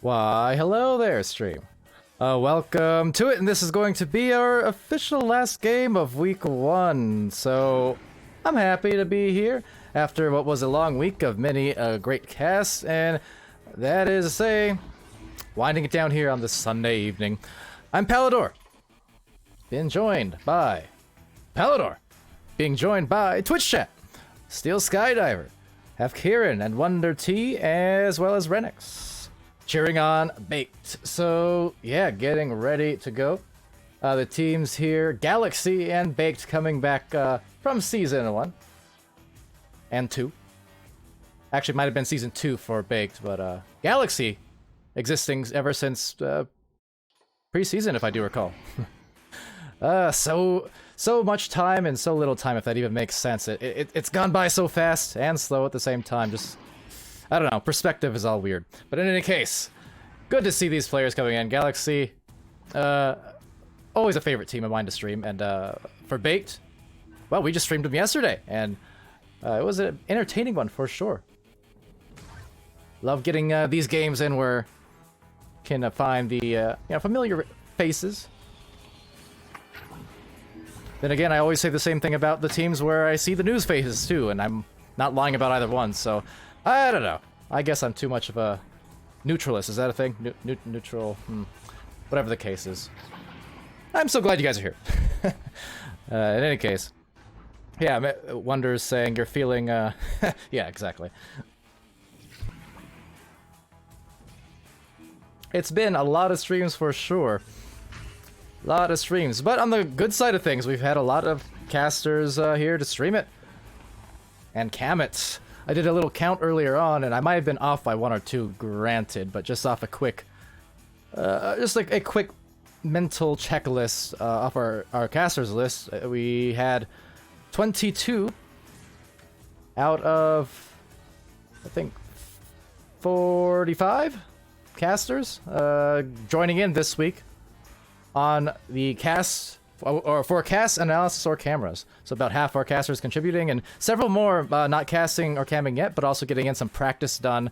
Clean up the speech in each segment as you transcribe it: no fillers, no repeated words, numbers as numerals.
Why, hello there, stream. Welcome to it, and this is going to be our official last game of week 1. So, I'm happy to be here after what was a long week of many great casts, and that is to say, winding it down here on this Sunday evening. I'm Palidore, being joined by Palidore, being joined by Twitch Chat, Steel Skydiver, have Kieran and Wonder T, as well as Renix. Cheering on Baked. So, yeah, getting ready to go. The teams here, Galaxy and Baked, coming back from Season 1 and 2. Actually, might have been Season 2 for Baked, but Galaxy existing ever since pre-season, if I do recall. So much time and so little time, if that even makes sense. It's gone by so fast and slow at the same time. Just, I don't know, perspective is all weird. But in any case, good to see these players coming in. Galaxy, always a favorite team of mine to stream. And for Baked, well, we just streamed them yesterday, and it was an entertaining one for sure. Love getting these games in where you can find the familiar faces. Then again, I always say the same thing about the teams where I see the news faces too, and I'm not lying about either one, so I don't know. I guess I'm too much of a neutralist. Is that a thing? Neutral? Whatever the case is. I'm so glad you guys are here. In any case. Yeah, Wonder's saying you're feeling, yeah, exactly. It's been a lot of streams for sure. A lot of streams. But on the good side of things, we've had a lot of casters here to stream it. And cam it. I did a little count earlier on, and I might have been off by 1 or 2, granted, but just off a quick, just like a quick mental checklist off our casters list, we had 22 out of, I think, 45 casters joining in this week on the cast, or for cast analysis or cameras. So about half our casters contributing, and several more not casting or camming yet, but also getting in some practice done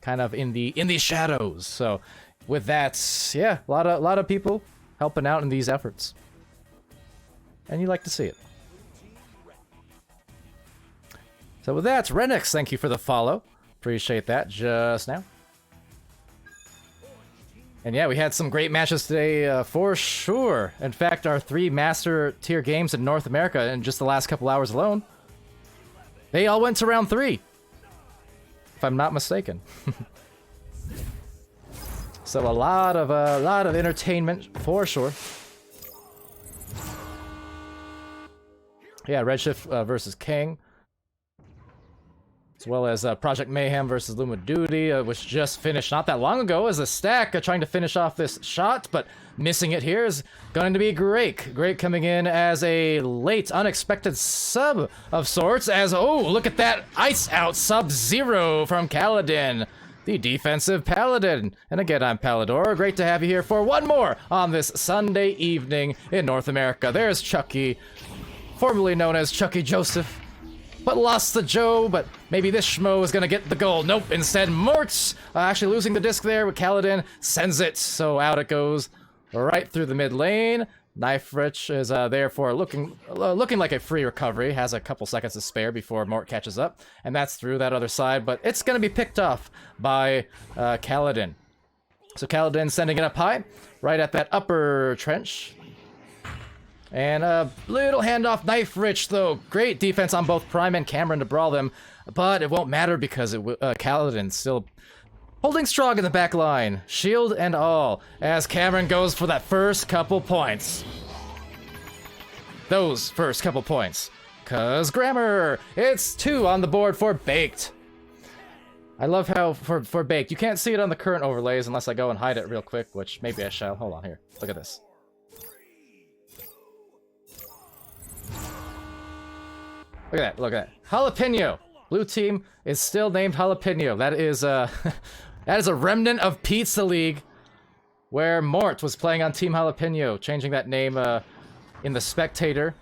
kind of in the shadows. So with that, yeah, a lot of people helping out in these efforts. And you like to see it. So with that, Renix, thank you for the follow. Appreciate that just now. And yeah, we had some great matches today, for sure. In fact, our 3 master tier games in North America in just the last couple hours alone, they all went to round 3, if I'm not mistaken. So a lot of entertainment for sure. Yeah, Redshift versus King, as well as Project Mayhem versus Luma Duty, which just finished not that long ago as a stack trying to finish off this shot, but missing it here is going to be Great. Great coming in as a late, unexpected sub of sorts, as, oh, look at that ice out Sub-Zero from Kaladin, the defensive Paladin. And again, I'm Palidore. Great to have you here for one more on this Sunday evening in North America. There's Chucky, formerly known as Chucky Joseph, but lost to Joe, but maybe this schmo is gonna get the goal. Nope, instead Mort's actually losing the disc there, but Kaladin sends it, so out it goes right through the mid lane. Knife Rich is there for looking like a free recovery, has a couple seconds to spare before Mort catches up, and that's through that other side, but it's gonna be picked off by Kaladin. So Kaladin sending it up high, right at that upper trench. And a little handoff, Knife Rich, though. Great defense on both Prime and Cameron to brawl them, but it won't matter because Kaladin still holding strong in the back line, shield and all, as Cameron goes for that first couple points. Those first couple points. Cause grammar, it's 2 on the board for Baked. I love how for Baked, you can't see it on the current overlays unless I go and hide it real quick, which maybe I shall. Hold on here. Look at this. Look at that, look at that. Jalapeno. Blue team is still named Jalapeno. That is that is a remnant of Pizza League, where Mort was playing on Team Jalapeno, changing that name in the Spectator.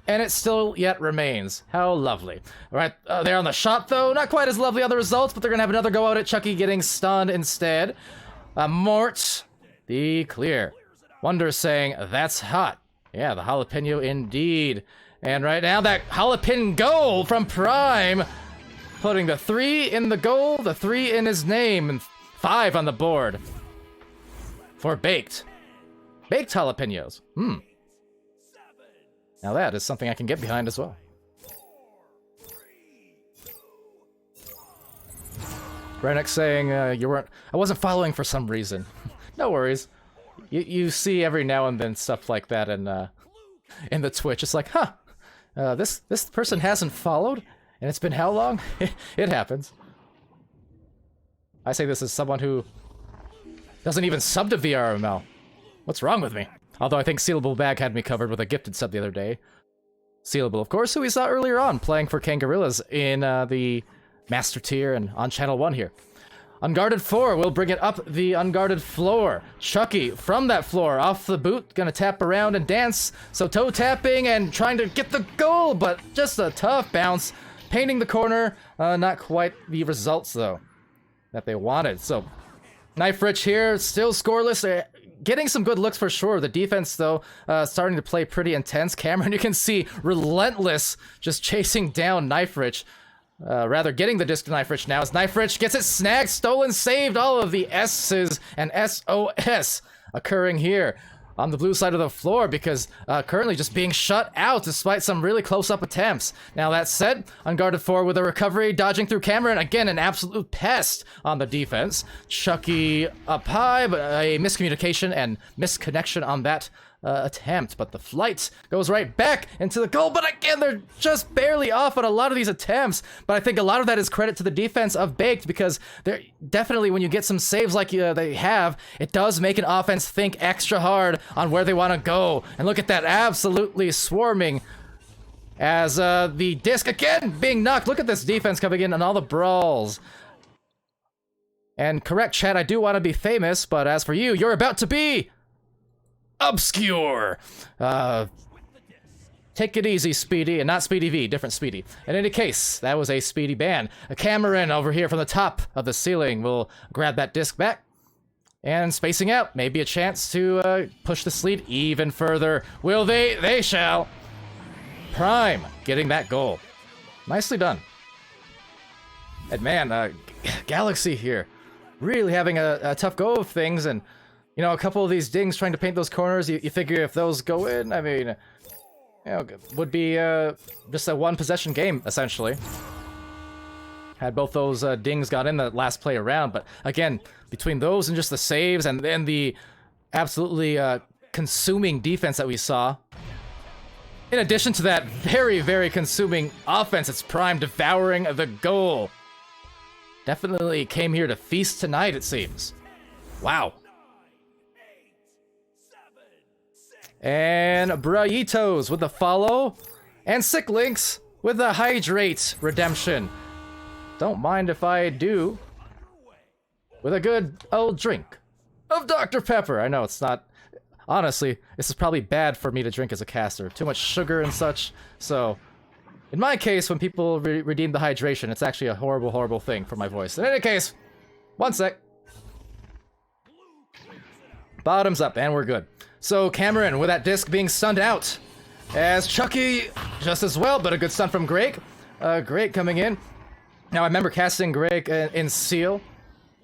and it still yet remains. How lovely. Right there on the shot, though, not quite as lovely on the results, but they're gonna have another go out at Chucky getting stunned instead. Mort, the clear. Wonder saying, that's hot. Yeah, the jalapeno indeed. And right now, that jalapeno goal from Prime, putting the 3 in the goal, the 3 in his name, and 5 on the board for Baked. Baked jalapenos. Now that is something I can get behind as well. Rennick saying, I wasn't following for some reason. No worries. You see every now and then stuff like that in the Twitch. It's like, this person hasn't followed, and it's been how long? It happens. I say this as someone who doesn't even sub to VRML. What's wrong with me? Although I think Sealable Bag had me covered with a gifted sub the other day. Sealable, of course, who we saw earlier on playing for Kangarillas in the Master Tier and on Channel 1 here. Unguarded 4 will bring it up the unguarded floor. Chucky from that floor, off the boot, gonna tap around and dance. So toe tapping and trying to get the goal, but just a tough bounce. Painting the corner, not quite the results though that they wanted. So Knife Rich here, still scoreless. Getting some good looks for sure. The defense, though, starting to play pretty intense. Cameron, you can see, relentless, just chasing down Knife Rich. Rather, getting the disc to Knife Rich now as Knife Rich gets it snagged, stolen, saved. All of the S's and SOS occurring here on the blue side of the floor because currently just being shut out despite some really close-up attempts. Now that said, Unguarded 4 with a recovery, dodging through Cameron. Again, an absolute pest on the defense. Chucky up high, but a miscommunication and misconnection on that attempt. But the flight goes right back into the goal. But again, they're just barely off on a lot of these attempts. But I think a lot of that is credit to the defense of Baked because they're definitely, when you get some saves like they have, it does make an offense think extra hard on where they want to go. And look at that, absolutely swarming as the disc again being knocked. Look at this defense coming in and all the brawls. And correct, chat, I do want to be famous, but as for you, you're about to be obscure. Take it easy, Speedy, and not Speedy V, different Speedy. In any case, that was a Speedy ban. A Cameron over here from the top of the ceiling will grab that disc back. And spacing out, maybe a chance to push this lead even further. Will they? They shall. Prime getting that goal. Nicely done. And man, Galaxy here, really having a tough go of things, and you know, a couple of these dings trying to paint those corners, you figure if those go in, I mean, you know, would be just a one-possession game, essentially. Had both those dings got in the last play around, but again, between those and just the saves and then the absolutely consuming defense that we saw, in addition to that very, very consuming offense, it's Prime devouring the goal. Definitely came here to feast tonight, it seems. Wow. And Brayitos with the follow. And Sick Links with the hydrate redemption. Don't mind if I do. With a good old drink of Dr. Pepper. I know it's not... Honestly, this is probably bad for me to drink as a caster. Too much sugar and such. So, in my case, when people redeem the hydration, it's actually a horrible, horrible thing for my voice. In any case, one sec. Bottoms up, and we're good. So Cameron with that disc being stunned out. As Chucky just as well, but a good stun from Greg. Greg coming in. Now I remember casting Greg in Seal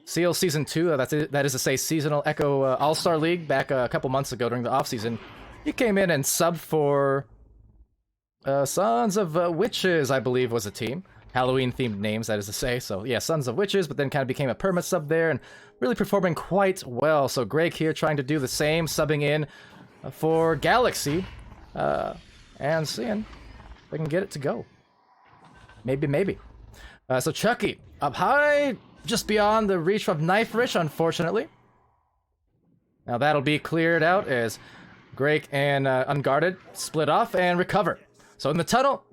Season 2, that is to say Seasonal Echo All-Star League back a couple months ago during the off-season. He came in and subbed for Sons of Witches, I believe was a team. Halloween-themed names, that is to say. So yeah, Sons of Witches, but then kind of became a perma sub there and really performing quite well. So Greg here trying to do the same, subbing in for Galaxy and seeing if they can get it to go. Maybe. So Chucky up high, just beyond the reach of Knife Rich, unfortunately. Now that'll be cleared out as Greg and Unguarded split off and recover. So in the tunnel,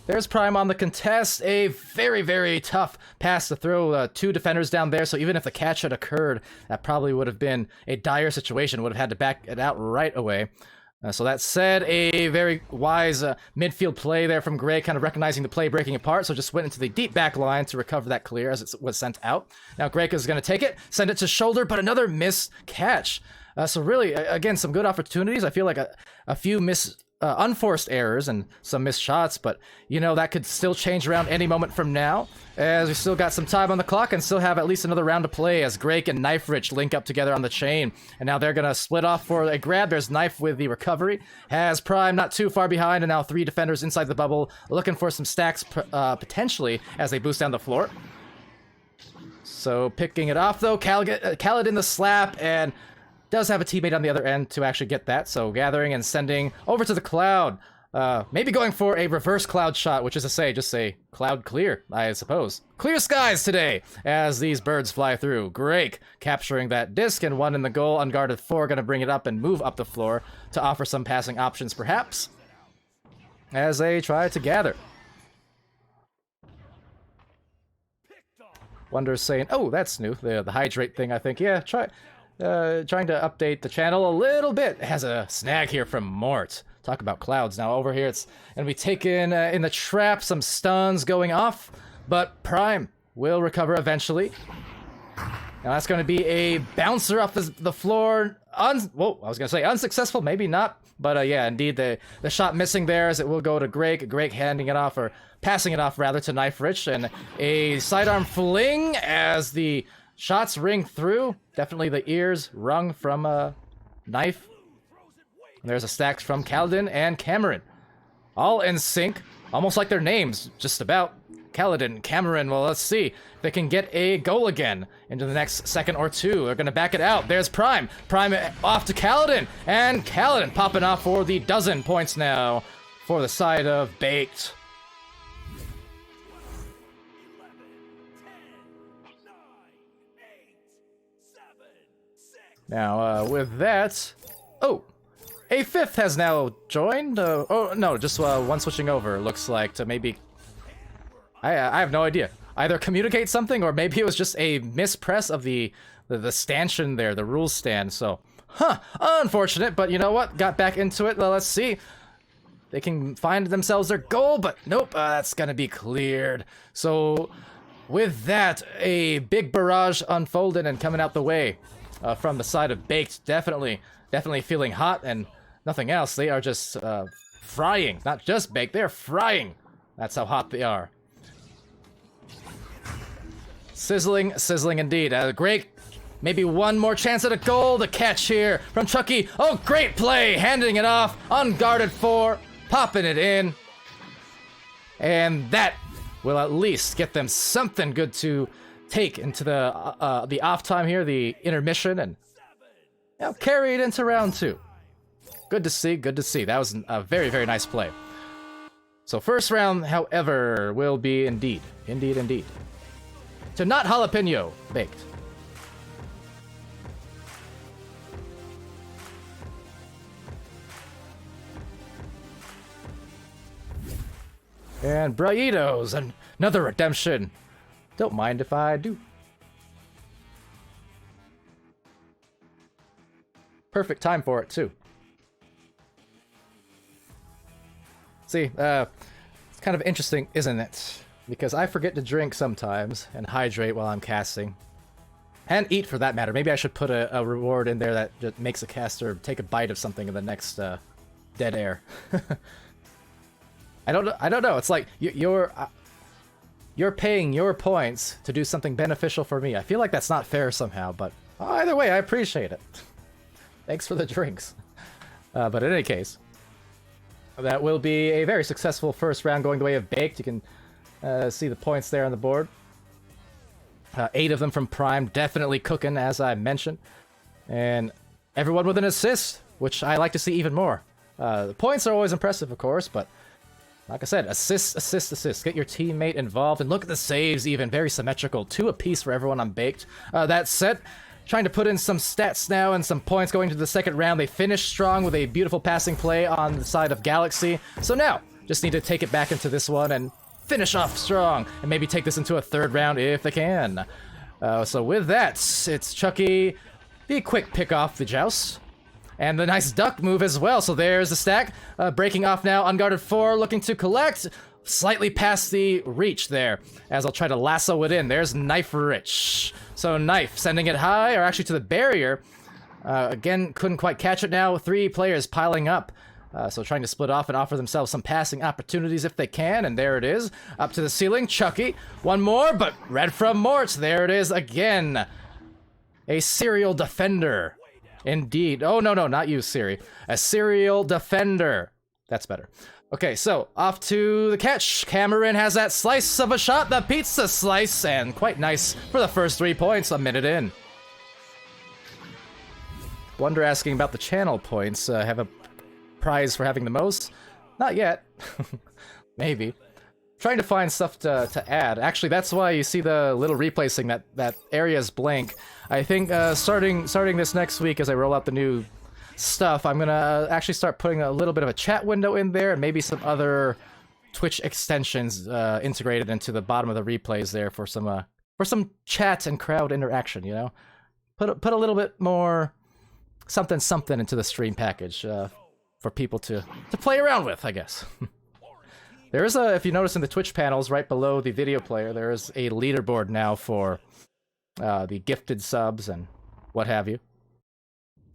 there's Prime on the contest. A very, very tough pass to throw two defenders down there. So even if the catch had occurred, that probably would have been a dire situation. Would have had to back it out right away. So that said, a very wise midfield play there from Gray, kind of recognizing the play breaking apart, so just went into the deep back line to recover that clear as it was sent out. Now Greg is going to take it, send it to shoulder, but another missed catch. So really, again, some good opportunities. I feel like a few unforced errors and some missed shots, but you know, that could still change around any moment from now, as we still got some time on the clock and still have at least another round to play as Grake and Knife Rich link up together on the chain, and now they're gonna split off for a grab. There's Knife with the recovery, has Prime not too far behind, and now 3 defenders inside the bubble looking for some stacks potentially as they boost down the floor. So picking it off though, Khaled in the slap, and does have a teammate on the other end to actually get that, so gathering and sending over to the Cloud. Maybe going for a reverse Cloud shot, which is to say, just say Cloud clear, I suppose. Clear skies today as these birds fly through. Grake capturing that disc, and 1 in the goal. Unguarded 4 gonna bring it up and move up the floor to offer some passing options perhaps, as they try to gather. Wonder's saying, oh, that's new, the hydrate thing, I think. Yeah, trying to update the channel a little bit. It has a snag here from Mort. Talk about clouds. Now over here it's going to be taken in the trap. Some stuns going off, but Prime will recover eventually. Now that's going to be a bouncer off the floor. Whoa, I was going to say unsuccessful, maybe not. But yeah, indeed, the shot missing there as it will go to Greg. Greg handing it off, or passing it off rather, to Knife Rich. And a sidearm fling as the shots ring through. Definitely the ears rung from Knife. And there's a stacks from Kaladin and Cameron. All in sync, almost like their names, just about. Kaladin, Cameron, well, let's see if they can get a goal again into the next second or two. They're going to back it out. There's Prime. Prime off to Kaladin, and Kaladin popping off for the 12 points now for the side of Baked. Now, with that... Oh! A 5th has now joined? Oh, no, just one switching over, looks like, to maybe... I have no idea. Either communicate something, or maybe it was just a mispress of the stanchion there, the rules stand, so... Huh! Unfortunate, but you know what? Got back into it. Well, let's see. They can find themselves their goal, but nope, that's gonna be cleared. So, with that, a big barrage unfolded and coming out the way. From the side of Baked, definitely feeling hot, and nothing else. They are just frying, not just baked, they're frying. That's how hot they are. Sizzling indeed. Great, maybe one more chance at a goal. The catch here from Chucky. Oh, great play, handing it off, unguarded 4, popping it in, and that will at least get them something good to take into the off time here, the intermission, and carry it into round 2. Good to see, good to see. That was a very, very nice play. So first round, however, will be indeed to not jalapeno Baked. And Braitos, another redemption. Don't mind if I do. Perfect time for it, too. See, it's kind of interesting, isn't it? Because I forget to drink sometimes and hydrate while I'm casting. And eat, for that matter. Maybe I should put a reward in there that just makes a caster take a bite of something in the next dead air. I don't know. It's like you're paying your points to do something beneficial for me. I feel like that's not fair somehow, but either way, I appreciate it. Thanks for the drinks. But in any case, that will be a very successful first round going the way of Baked. You can see the points there on the board. 8 of them from Prime, definitely cooking, as I mentioned. And everyone with an assist, which I like to see even more. The points are always impressive, of course, but like I said, assist. Get your teammate involved, and look at the saves even. Very symmetrical. 2 apiece for everyone on Baked. That said, trying to put in some stats now and some points going to the second round. They finished strong with a beautiful passing play on the side of Galaxy. So now, just need to take it back into this one and finish off strong, and maybe take this into a third round if they can. So with that, it's Chucky, the quick pick off the joust. And the nice duck move as well. So there's the stack. Breaking off now. Unguarded 4 looking to collect. Slightly past the reach there. As I'll try to lasso it in. There's Knife Rich. So Knife sending it high, or actually to the barrier. Again, couldn't quite catch it now. 3 players piling up. So trying to split off and offer themselves some passing opportunities if they can. And there it is. Up to the ceiling. Chucky. One more, but red from Mort. There it is again. A serial defender. Indeed. Oh, no, not you, Siri. A serial defender. That's better. Okay, so off to the catch. Cameron has that slice of a shot, the pizza slice, and quite nice for the first 3 points a minute in. Wonder asking about the channel points. Have a prize for having the most? Not yet. Maybe. Trying to find stuff to add. Actually, that's why you see the little replay thing, that area's blank. I think starting this next week as I roll out the new stuff, I'm gonna actually start putting a little bit of a chat window in there and maybe some other Twitch extensions integrated into the bottom of the replays there for some chat and crowd interaction, you know? Put a little bit more something into the stream package for people to play around with, I guess. There is if you notice in the Twitch panels right below the video player, there is a leaderboard now for the gifted subs and what have you.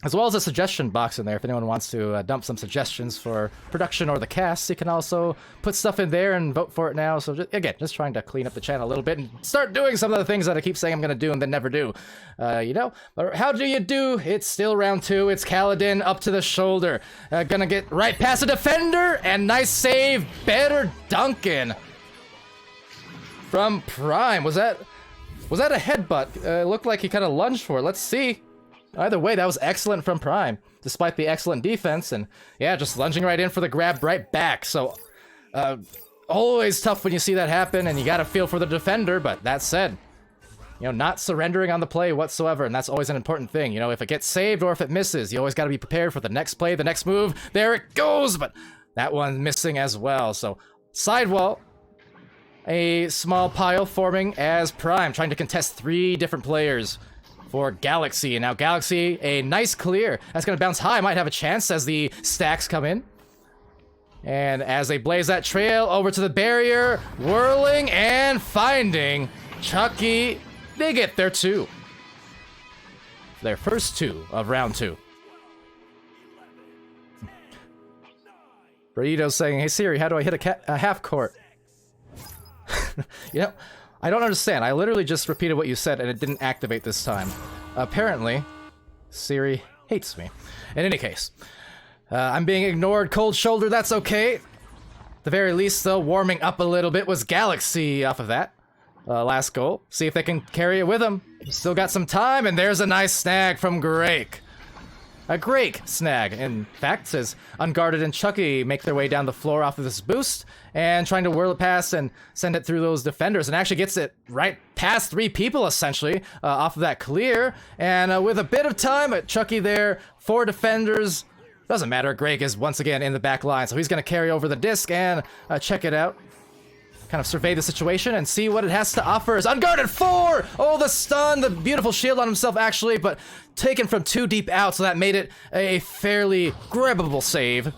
As well as a suggestion box in there if anyone wants to dump some suggestions for production or the cast. You can also put stuff in there and vote for it now. So just trying to clean up the channel a little bit and start doing some of the things that I keep saying I'm going to do and then never do. You know, but how do you do? It's still round 2. It's Kaladin up to the shoulder. Gonna get right past a defender, and nice save. Better Duncan from Prime. Was that a headbutt? It looked like he kind of lunged for it. Let's see. Either way, that was excellent from Prime, despite the excellent defense, and yeah, just lunging right in for the grab right back. So, always tough when you see that happen, and you gotta feel for the defender, but that said, you know, not surrendering on the play whatsoever, and that's always an important thing. You know, if it gets saved or if it misses, you always gotta be prepared for the next play, the next move. There it goes, but that one missing as well. So, sidewall, a small pile forming as Prime, trying to contest 3 different players for Galaxy. And now Galaxy, a nice clear. That's going to bounce high. Might have a chance as the stacks come in. And as they blaze that trail over to the barrier, whirling and finding Chucky. They get their 2. Their first 2 of round 2. Burrito's saying, hey Siri, how do I hit a half court? You know, I don't understand. I literally just repeated what you said and it didn't activate this time. Apparently, Siri hates me. In any case, I'm being ignored cold shoulder, that's okay. At the very least, though, warming up a little bit was Galaxy off of that. Last goal. See if they can carry it with them. Still got some time, and there's a nice snag from Grake. A Grake snag, in fact, as Unguarded and Chucky make their way down the floor off of this boost, and trying to whirl it past and send it through those defenders, and actually gets it right past 3 people, essentially, off of that clear, and with a bit of time, Chucky there, 4 defenders, doesn't matter, Grake is once again in the back line, so he's going to carry over the disc and check it out. Kind of survey the situation and see what it has to offer. Is Unguarded 4! Oh, the stun, the beautiful shield on himself, actually, but taken from 2 deep out, so that made it a fairly grabbable save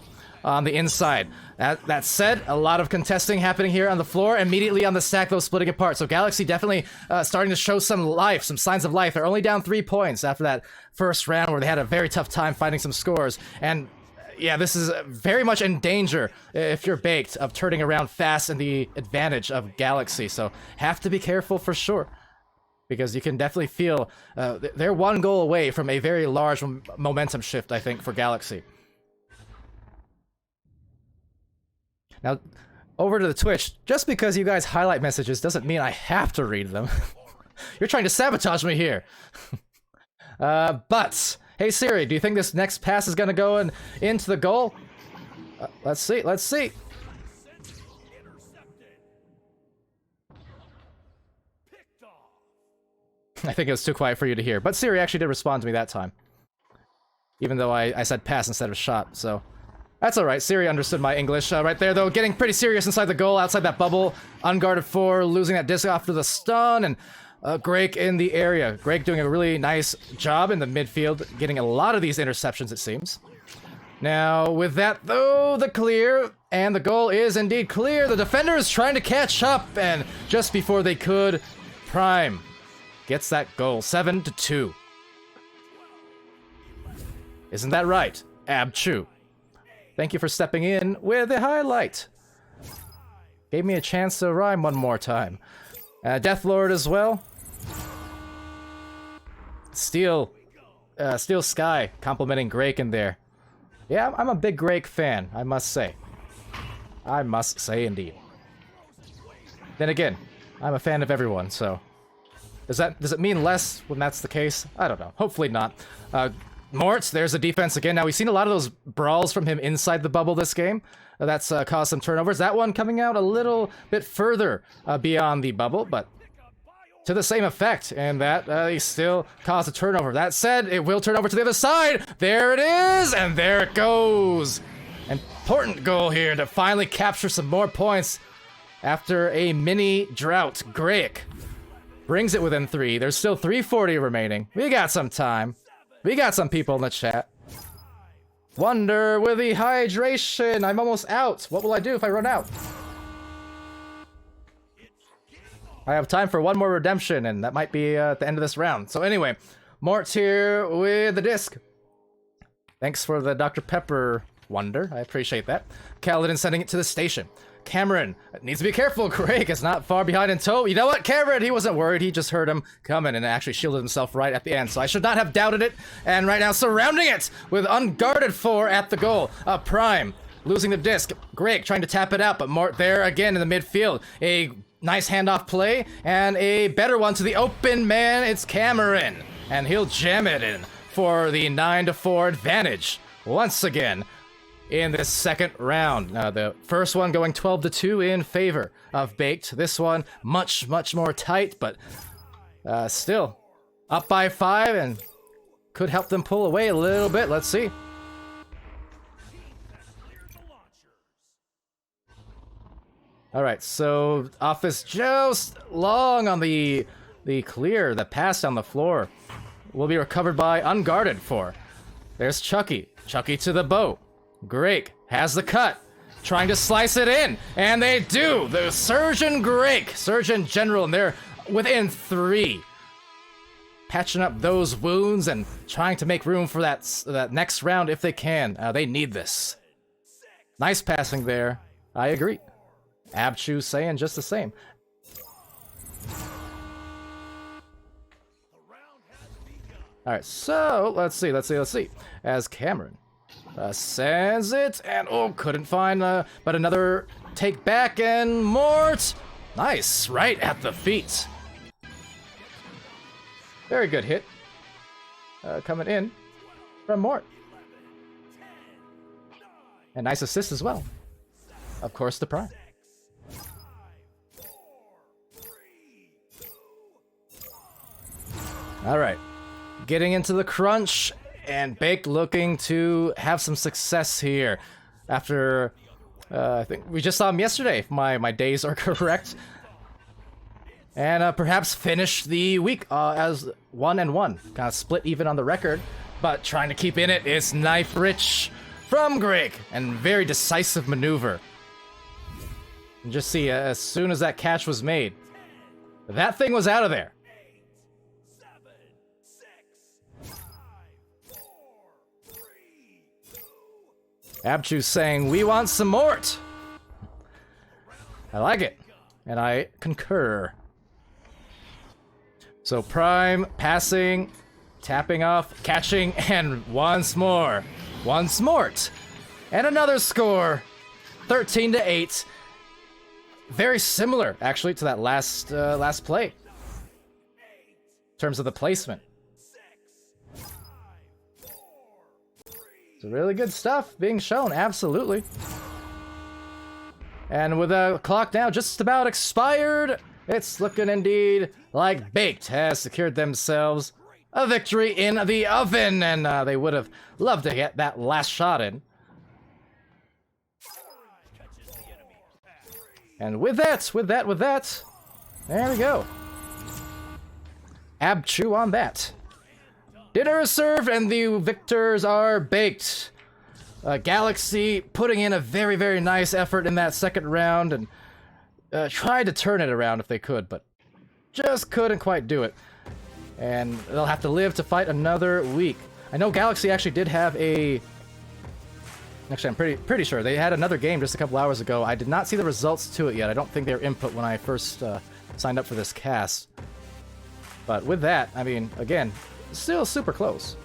on the inside. That said, a lot of contesting happening here on the floor, immediately on the stack, though, splitting apart. So Galaxy definitely starting to show some life, some signs of life. They're only down 3 points after that first round where they had a very tough time finding some scores. And yeah, this is very much in danger, if you're baked, of turning around fast in the advantage of Galaxy. So have to be careful for sure, because you can definitely feel they're 1 goal away from a very large momentum shift, I think, for Galaxy. Now, over to the Twitch. Just because you guys highlight messages doesn't mean I have to read them. You're trying to sabotage me here. But hey Siri, do you think this next pass is gonna go into the goal? Let's see. I think it was too quiet for you to hear, but Siri actually did respond to me that time. Even though I said pass instead of shot, so that's alright. Siri understood my English right there, though. Getting pretty serious inside the goal, outside that bubble. Unguarded 4, losing that disc after the stun, and Greg in the area. Greg doing a really nice job in the midfield, getting a lot of these interceptions, it seems. Now, with that, though, the clear, and the goal is indeed clear. The defender is trying to catch up, and just before they could, Prime gets that goal, 7-2. Isn't that right, Abchu? Thank you for stepping in with a highlight. Gave me a chance to rhyme one more time. Deathlord as well. Steel Sky complimenting Grake in there. Yeah, I'm a big Grake fan, I must say. I must say indeed. Then again, I'm a fan of everyone, so... Does it mean less when that's the case? I don't know. Hopefully not. Mort, there's a defense again. Now, we've seen a lot of those brawls from him inside the bubble this game. That's caused some turnovers. That one coming out a little bit further beyond the bubble, but to the same effect, and that he still caused a turnover. That said, it will turn over to the other side. There it is, and there it goes. Important goal here to finally capture some more points after a mini drought. Grake brings it within 3. There's still 340 remaining. We got some time. We got some people in the chat. Wonder with the hydration. I'm almost out. What will I do if I run out? I have time for one more redemption, and that might be at the end of this round. So anyway, Mort here with the disc. Thanks for the Dr. Pepper wonder. I appreciate that. Kaladin sending it to the station. Cameron needs to be careful. Greg is not far behind in tow. You know what, Cameron? He wasn't worried. He just heard him coming and actually shielded himself right at the end. So I should not have doubted it. And right now, surrounding it with unguarded 4 at the goal. Prime losing the disc. Greg trying to tap it out, but Mort there again in the midfield. A nice handoff play and a better one to the open man. It's Cameron, and he'll jam it in for the 9-4 advantage once again in this second round. The first one going 12-2 in favor of Baked. This one much more tight, but still up by 5 and could help them pull away a little bit. Let's see. All right, so Office just long on the clear, the pass down the floor will be recovered by unguarded 4. There's Chucky to the boat. Grake has the cut, trying to slice it in, and they do. The Surgeon General, and they're within 3. Patching up those wounds and trying to make room for that next round if they can. They need this. Nice passing there. I agree. Abchu saying just the same. All right, so let's see. As Cameron sends it, and couldn't find, but another take back, and Mort, nice, right at the feet. Very good hit, coming in from Mort, and nice assist as well. Of course, the Prime. All right, getting into the crunch. And Baked looking to have some success here after, I think we just saw him yesterday, if my days are correct. And perhaps finish the week as 1-1. Kind of split even on the record, but trying to keep in it is Knife Rich from Greg. And very decisive maneuver. And just see, as soon as that catch was made, that thing was out of there. Abchu saying, we want some Mort. I like it, and I concur. So Prime passing, tapping off, catching, and once Mort. And another score, 13-8. Very similar, actually, to that last play. In terms of the placement. So really good stuff being shown, absolutely. And with the clock now just about expired, it's looking indeed like Baked has secured themselves a victory in the oven, and they would have loved to get that last shot in. And with that, there we go. Abchu on that. Dinner is served and the victors are baked. Galaxy putting in a very, very nice effort in that second round and tried to turn it around if they could, but just couldn't quite do it. And they'll have to live to fight another week. I know Galaxy actually did have a... Actually, I'm pretty sure. They had another game just a couple hours ago. I did not see the results to it yet. I don't think they were input when I first signed up for this cast. But with that, I mean, again, still super close.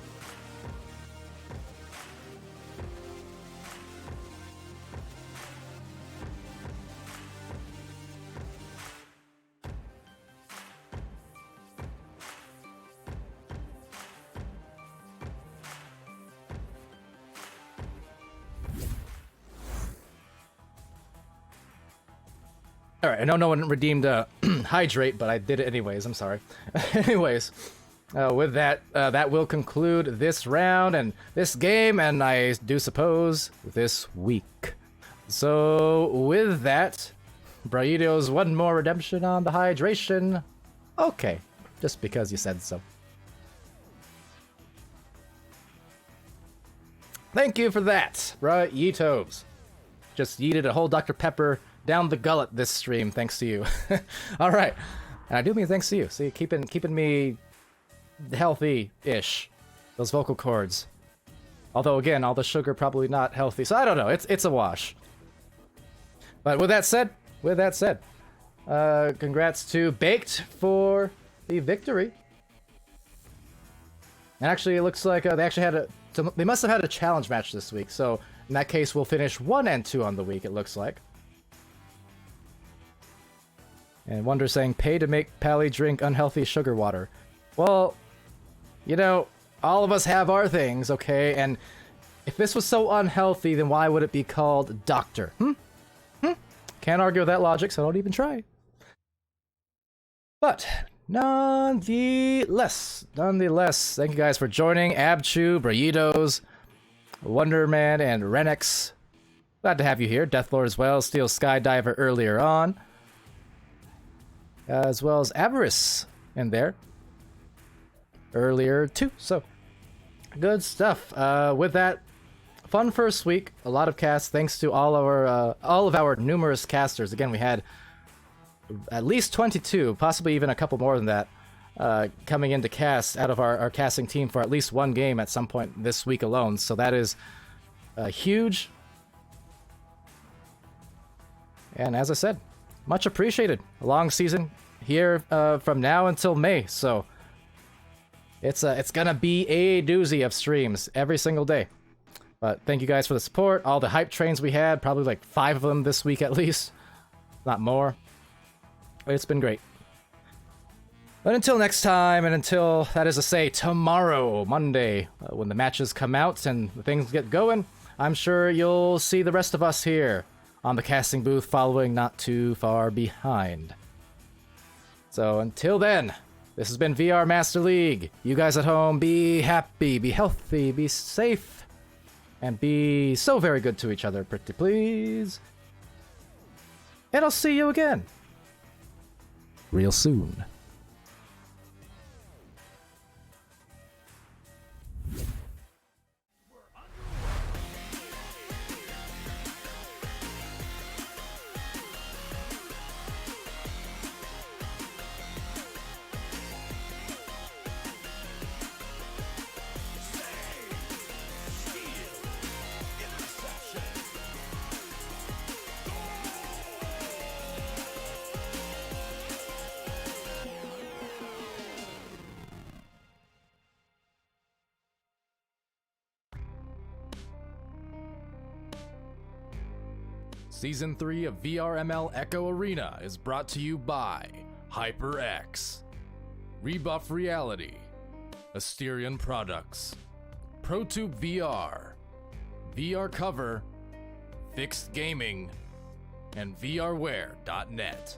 Alright, I know no one redeemed Hydrate, but I did it anyways, I'm sorry. Anyways, with that, that will conclude this round and this game, and I do suppose this week. So, with that, Braido's one more redemption on the hydration. Okay, just because you said so. Thank you for that, Braitos. Just yeeted a whole Dr. Pepper down the gullet this stream, thanks to you. Alright. And I do mean thanks to you. See, keeping me healthy-ish. Those vocal cords. Although, again, all the sugar probably not healthy. So I don't know. It's a wash. But with that said, congrats to Baked for the victory. And actually, it looks like they actually had they must have had a challenge match this week. So in that case, we'll finish 1 and 2 on the week, it looks like. And Wonder saying, pay to make Pally drink unhealthy sugar water. Well, you know, all of us have our things, okay? And if this was so unhealthy, then why would it be called Doctor? Can't argue with that logic, so don't even try. But, nonetheless, thank you guys for joining. Abchu, Braidos, Wonderman, and Renix. Glad to have you here. Deathlord as well, Steel Skydiver earlier on. As well as Avarice in there earlier too. So good stuff. With that, fun first week. A lot of casts. Thanks to all of our numerous casters. Again, we had at least 22, possibly even a couple more than that, coming into cast out of our casting team for at least one game at some point this week alone. So that is huge. And as I said, much appreciated. A long season here from now until May, so it's gonna be a doozy of streams every single day. But thank you guys for the support. All the hype trains we had, probably like 5 of them this week at least, not more. It's been great. But until next time, and until, that is to say, tomorrow, Monday, when the matches come out and things get going, I'm sure you'll see the rest of us here on the casting booth following not too far behind. So until then, this has been VR Master League. You guys at home, be happy, be healthy, be safe, and be so very good to each other, pretty please. And I'll see you again real soon. Season 3 of VRML Echo Arena is brought to you by HyperX, Rebuff Reality, Asterion Products, ProTube VR, VR Cover, Fixed Gaming, and VRware.net.